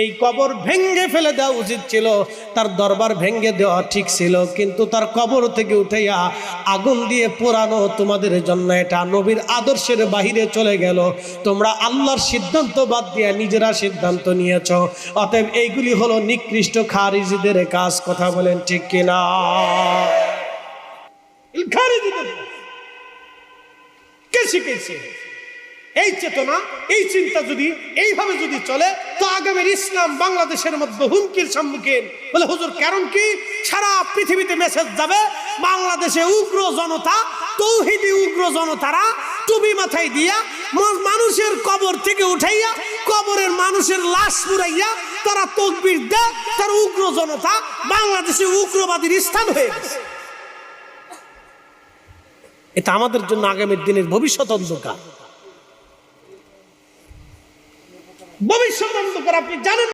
এই কবর ভেঙ্গে ফেলে দেওয়া উচিত ছিল, তার দরবার ভেঙ্গে দেওয়া ঠিক ছিল, কিন্তু তার কবর থেকে উঠাইয়া আগুন দিয়ে পোড়ানো তোমাদের জন্য এটা নবীর আদর্শের বাহিরে চলে গেল। তোমরা আল্লাহর সিদ্ধান্ত বাদ দিয়ে নিজেরা সিদ্ধান্ত নিয়েছ। অতএব এইগুলি হলো নিকৃষ্ট খারিজিদের কাজ। কথা বলেন ঠিক কিনা? খারিজিদের কে শিখেছে এই চেতনা, এই চিন্তা? যদি এইভাবে যদি চলে তো আগামীর ইসলাম বাংলাদেশের মধ্যে হুমকির সম্মুখীন। বলে হুজুর কারণ কি? সারা পৃথিবীতে মেসেজ যাবে বাংলাদেশে উগ্র জনতা, তৌহিদি উগ্র জনতারা টুপি মাথায় দিয়া মানুষের কবর থেকে উঠাইয়া কবরের মানুষের লাশ পুরাইয়া তারা তাকবীর দেয়, তার উগ্র জনতা বাংলাদেশে উগ্রবাদীর স্থান হয়ে গেছে। এটা আমাদের জন্য আগামীর দিনের ভবিষ্যৎ অন্ধকার। ভবিষ্যৎ অন্ধকার আপনি জানেন।